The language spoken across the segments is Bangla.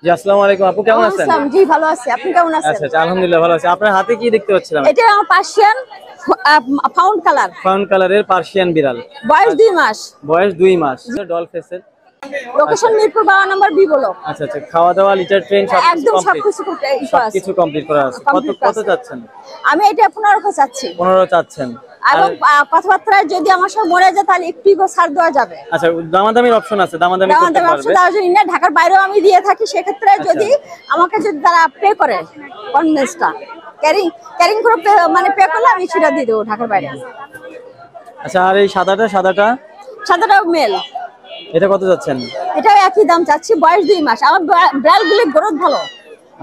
জি আসসালামু আলাইকুম আপু কেমন আছেন? জি ভালো আছি, আপনি কেমন আছেন? আচ্ছা আলহামদুলিল্লাহ ভালো আছি। আপনার হাতে কি দেখতে পাচ্ছিলাম? এটা আমার পার্সিয়ান ফাউন্ড কালার। ফাউন্ড কালারের পার্সিয়ান বিড়াল। বয়স 2 মাস। বয়স 2 মাস। ডল ফেসের। লোকেশন মিরপুর 12 নম্বর বি ব্লক। আচ্ছা আচ্ছা, খাওয়া দাওয়া লিটার ট্রেন একদম সবকিছু কমপ্লিট করা আছে। কত চাচ্ছেন? আমি এটা 15 চাচ্ছি। 15 চাচ্ছেন। এবং কথাবার্তায় যদি আমার সব মরে যায় তাহলে একটু ছাড় দেওয়া যাবে। আচ্ছা দামাদামির অপশন আছে, দামাদামি করতে পারবে। না ঢাকার বাইরেও আমি দিয়ে থাকি, সেক্ষেত্রে যদি আমাকে যদি তারা পে করে কনভেন্সটা ক্যারিং করে মানে পে করলে আমি সেটা দিয়ে দেবো ঢাকার বাইরে। আচ্ছা আর এই সাদাটাও মেল। এটা কত যাচ্ছেন? এটাও একই দাম চাচ্ছি। বয়স 2 মাস। আমার ব্রালগুলি গ্রোথ ভালো।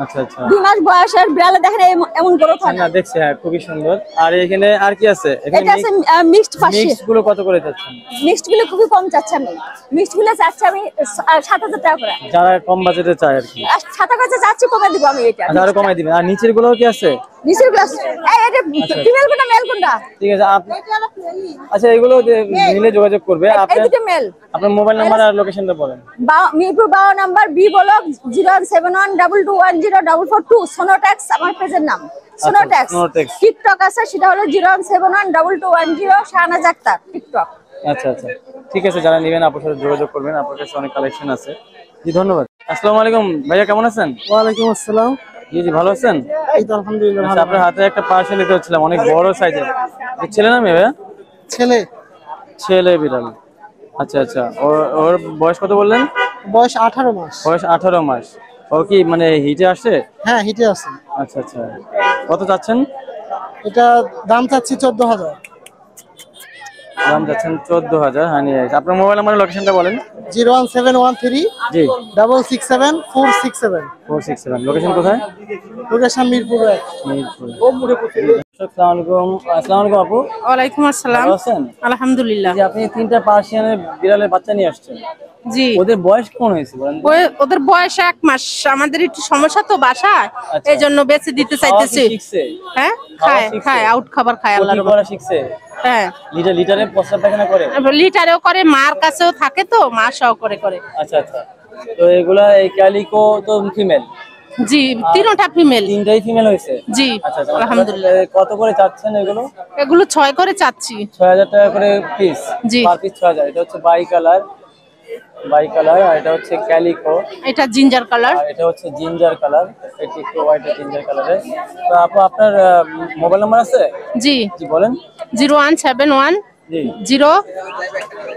আচ্ছা আচ্ছা, 2 মাস বয়সের ব্রালে দেখেন এমন গ্রোথ হয় না। দেখছি হ্যাঁ খুবই সুন্দর। আর এখানে আর কি আছে? এটা আছে মিক্সড পার্সিয়ান। মিক্সড গুলো কত করে যাচ্ছেন? মিক্সড গুলো খুবই কম চাচ্ছি আমি। মিক্সড গুলো চাচ্ছি আমি 7000 টাকা করে। যারা কম বাজেটে চায় আর কি। 7000 চাচ্ছি, কমে দিব আমি এটা। আরো কমাই দিবেন। আর নিচের গুলো কি আছে? নিচের গ্লাস এই এটা ফিমেল কোনটা মেল কোনটা? ঠিক আছে আচ্ছা এগুলো নিলে যোগাযোগ করবে। আপনার মোবাইল নাম্বার আর লোকেশনটা বলেন। মিরপুর 12 নম্বর বি ব্লক 07122104442 সোনোটেক্স আমার পেজের নাম। সোনোটেক্স টিকটক আছে, সেটা হলো 0712210 শাহনাজ আক্তার টিকটক। আচ্ছা আচ্ছা ঠিক আছে, যারা নেবেন আপনার সাথে যোগাযোগ করবেন। আপনার কাছে অনেক কালেকশন আছে। জি ধন্যবাদ। আসসালামু আলাইকুম ভাইয়া, কেমন আছেন? ওয়ালাইকুম আসসালাম। জি জি ভালো আছেন? এই তো আলহামদুলিল্লাহ ভালো। আপনার হাতে একটা পার্সেল নিতে হচ্ছিলাম, অনেক বড় সাইজের। ছেলে না মেয়ে ভাইয়া? ছেলে বিড়াল। আচ্ছা আচ্ছা, ওর বয়স কত বললেন? বয়স 18 মাস। বয়স 18 মাস। ও কি মানে হিটে আসে? হ্যাঁ হিটে আছে। আচ্ছা আচ্ছা, কত চাচ্ছেন? এটা দাম চাচ্ছি 14000। দাম যাচ্ছেন 14000। হ্যাঁ নিয়ে আসি। আপনার মোবাইল নাম্বার লোকেশনটা বলেন। 01713 জি 667 467 467। লোকেশন কোথায়? লোকেশন মিরপুর 1। আসসালামু আলাইকুম আপু। ওয়ালাইকুম আসসালাম। ভালো আছেন? আলহামদুলিল্লাহ। যে আপনি 3টা পার্সিয়ানের বিড়ালের বাচ্চা নিয়ে আসছেন। জি। ওদের বয়স কেমন হয়েছে বলেন? ওদের বয়স 1 মাস। আমাদের একটু সমস্যা তো বাসায়, এইজন্য বেঁচে দিতে চাইতেছি। হ্যাঁ খায় আউট খাবার খায়। আল্লাহর রহমতে শিখছে। হ্যাঁ লিটারে প্রস্রাব পায়খানা করে? লিটারেও করে, মার কাছেও থাকে তো মা সহ করে। আচ্ছা আচ্ছা, তো এগুলা এই ক্যালিকো তো ফিমেল? জি তিনটা ফিমেল। তিনটাই ফিমেল হয়েছে? জি আলহামদুলিল্লাহ। কত করে চাচ্ছেন এগুলো? এগুলো 6 করে চাচ্ছি। 6000 টাকা করে পিস? জি পার পিস 6000। এটা হচ্ছে বাই কালার আর এটা হচ্ছে ক্যালিকো। এটা জিঞ্জার কালার। আর এটা হচ্ছে জিঞ্জার কালার। এটা একটু হোয়াইট আর জিঞ্জার কালারে। তো আপু আপনার মোবাইল নাম্বার আছে? জি জি বলেন। 0171 0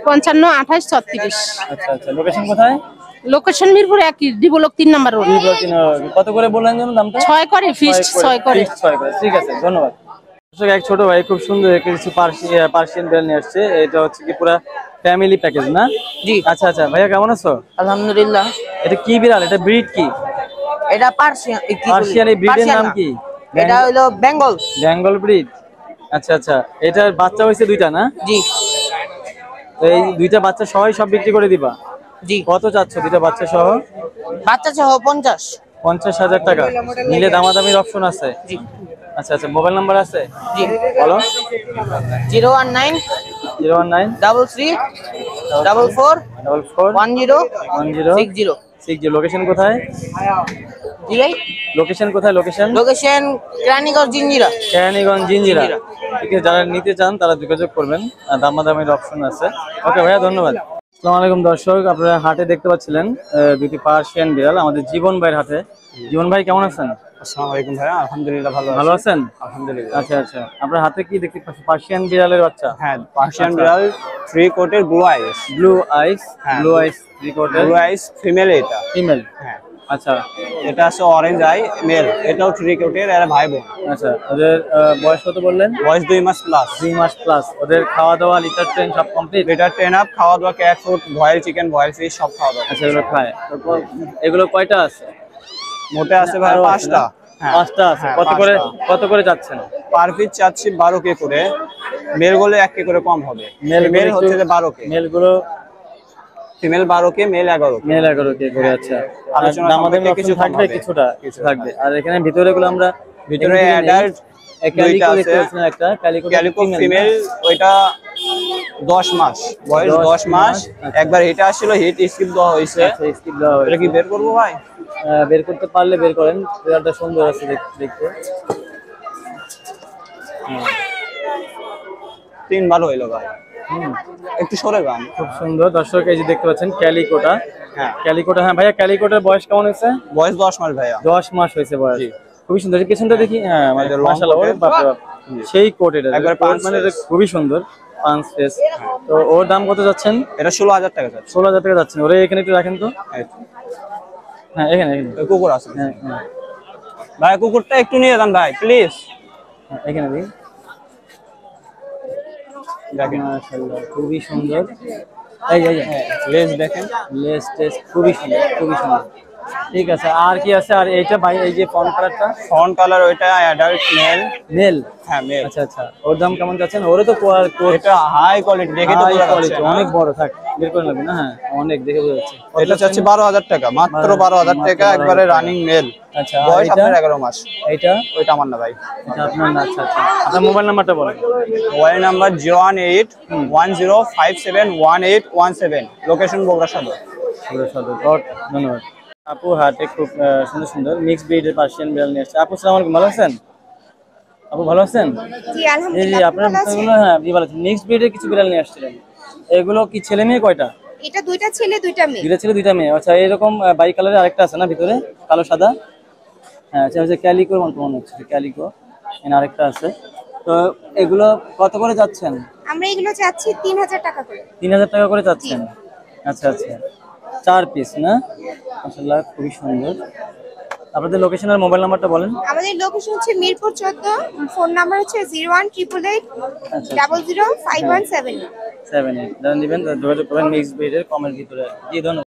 55 28 36। আচ্ছা আচ্ছা, লোকেশন কোথায়? লোকেশন মিরপুর 1 ডি ব্লক 3 নম্বর রোড। কত করে বললেন যেন দামটা? 6 করে ফিক্সড 6 করে। ঠিক আছে ধন্যবাদ। এক ছোট ভাই খুব সুন্দর কিছু পার্সিয়ান বিড়াল নিয়ে আসছে। এটা হচ্ছে কি পুরো ফ্যামিলি প্যাকেজ না? জি। আচ্ছা আচ্ছা ভাইয়া কেমন আছো? আলহামদুলিল্লাহ। এটা কি বিড়াল? এটা ব্রিড কি? এটা পার্সিয়ান। এই ব্রিডের নাম কি? এটা হলো বেঙ্গল ব্রিড। আচ্ছা আচ্ছা, এটার বাচ্চা হয়েছে 2টা না? জি। এই 2টা বাচ্চা সব বিক্রি করে দিবা? জি। কত চাচ্ছ 2টা বাচ্চা সহ? বাচ্চা সহ 50,000 টাকা। নিলে দামাদামির অপশন আছে? জি। আচ্ছা আচ্ছা, মোবাইল নাম্বার আছে? জি বলো। 019 33 44 10 60। লোকেশন কোথায়? জি ভাই। লোকেশন কেরানীগঞ্জ জিঞ্জিরা। ঠিক আছে, যারা নিতে চান তারা যোগাযোগ করবেন। দামাদামির অপশন আছে। ওকে ভাইয়া ধন্যবাদ। আসসালামু আলাইকুম দর্শক, আপনারা হাটে দেখতে পাচ্ছিলেন 2টি পার্সিয়ান বিড়াল আমাদের জীবন ভাইয়ের হাতে। জীবন ভাই কেমন আছেন? আসসালামু আলাইকুম ভাইয়া, আলহামদুলিল্লাহ ভালো আছেন? আলহামদুলিল্লাহ। আচ্ছা আচ্ছা, আপনার হাতে কি দেখতে পাচ্ছেন? পার্সিয়ান বিড়ালের বাচ্চা? হ্যাঁ পার্সিয়ান বিড়াল 3 কোটের ব্লু আইস 3 কোটের ব্লু আইস ফিমেল। এটা ফিমেল? হ্যাঁ। আচ্ছা, এটা আছে অরেঞ্জ আই মেল। এটাও 3 কোটের, এর ভাই বোন। আচ্ছা, ওদের বয়স কত বললেন? বয়স 2 মাস প্লাস। 2 মাস প্লাস। ওদের খাওয়া দাওয়া লিটার ট্রেন সব কমপ্লিট? লিটার ট্রেন আপ, খাওয়া দাওয়া cat food, boil chicken, boil fish সব খাওয়া দাওয়া। আচ্ছা, এগুলো খায়? এগুলো কয়টা আছে? মোটে আছে ভাই 5টা। 5টা আছে। কত করে যাচ্ছেন? পার পিস চাচ্ছি 12 কে করে। মেল গুলো 1 কে করে কম হবে। মেল হচ্ছে যে 12 কে। মেল গুলো ফিমেল 12 কে, মেল 11 কে। মেল 11 কে করে। আচ্ছা, আলোচনা আমাদের কিছু থাকবে, কিছু থাকবে। আর এখানে ভিতরে গুলো আমরা ভিতরে অ্যাডাল্ট দুইটা আছে। একটা ক্যালিকো ফিমেল, ওইটা 10 মাস বয়স। 10 মাস। একবার এটা আসছিল, হিট স্কিপ দেওয়া হয়েছে। আচ্ছা, স্কিপ দেওয়া হয়েছে। এটা কি বের করব ভাই? বের করতে পারলে বের করেন, পেয়ারটা সুন্দর আছে দেখতে। তিন ভালো হইলো ভাই, একটু সরে গান। খুব সুন্দর দর্শক, এই যে দেখতে পাচ্ছেন ক্যালিকোটা। হ্যাঁ ক্যালিকোটা, হ্যাঁ ভাইয়া ক্যালিকোটার বয়স কেমন হয়েছে? বয়স 10 মাস ভাইয়া। 10 মাস হয়েছে বয়স। খুবই সুন্দর, পেছনটা দেখি। হ্যাঁ এটা long মাশাআল্লাহ, coat এর। বাপরে বাপ, সেই কোট এটা একবারে কোট punch মানে এটা face। খুবই সুন্দর, পাঁচ ফেস। তো ওর দাম কত যাচ্ছেন? এটা 16,000 টাকা যাচ্ছে। 16,000 টাকা যাচ্ছেন। ওরে এখানে একটু রাখেন তো। হ্যাঁ এখানে এই কুকুর আছে হ্যাঁ হ্যাঁ ভাই, কুকুরটা একটু নিয়ে যান ভাই প্লিজ। এখানে দিন। দেখেন মাশাআল্লাহ খুবই সুন্দর। এই যে লেজ দেখেন, লেস টেস খুবই সুন্দর, খুবই সুন্দর। ঠিক আছে, আর কি আছে? আর এইটা ভাই, এই যে ফন কালারটা, ফন্ট কালার ওইটা অ্যাডাল্ট মেল। মেল? হ্যাঁ মেল। আচ্ছা আচ্ছা, ওর দাম কেমন যাচ্ছেন? ওরে তো এটা হাই কোয়ালিটি, দেখে তো বোঝা যাচ্ছে। অনেক বড়, থাক বের করে নেবেন না। হ্যাঁ অনেক দেখে বোঝা যাচ্ছে। এটা চাচ্ছি 12,000 টাকা, মাত্র 12,000 টাকা, একবারে রানিং মেল। আচ্ছা, আর বয়স এটা? আপনার 11 মাস। এইটা? ওইটা আমার না ভাই। এটা আপনার না? আচ্ছা আচ্ছা, আপনার মোবাইল নাম্বারটা বলেন। মোবাইল নাম্বার 01810571817, লোকেশন বগুড়া সদর। ধন্যবাদ। আপু হাটে খুব সুন্দর সুন্দর মিক্স ব্রিডের পার্সিয়ান বিড়াল নিয়ে আসছে। আপু আসসালামু আলাইকুম, ভালো আছেন? আপু ভালো আছেন? জি জি আলহামদুলিল্লাহ। আপনার এগুলো, হ্যাঁ জি ভালো আছেন। মিক্স ব্রিডের কিছু বিড়াল নিয়ে আসছিলেন, এগুলো কি ছেলে মেয়ে কয়টা? এটা দুইটা ছেলে দুইটা মেয়ে। দুইটা ছেলে দুইটা মেয়ে। আচ্ছা, এরকম বাই কালারের আরেকটা আছে না ভিতরে, কালো সাদা? হ্যাঁ আচ্ছা, হচ্ছে ক্যালিকোর মতো মনে হচ্ছে, ক্যালিকো। এখানে আরেকটা আছে। তো এগুলো কত করে যাচ্ছেন? আমরা এগুলো চাচ্ছি 3,000 টাকা করে। 3,000 টাকা করে যাচ্ছেন? আচ্ছা আচ্ছা, 4 পিস না? মাশাআল্লাহ খুবই সুন্দর। আপনাদের লোকেশন আর মোবাইল নাম্বারটা বলেন। আমাদের লোকেশন হচ্ছে মিরপুর 14, ফোন নাম্বার হচ্ছে 01888 005178। 78 যারা নেবেন তারা যোগাযোগ করবেন মিক্স ব্রিডের কমের ভিতরে। জি ধন্যবাদ।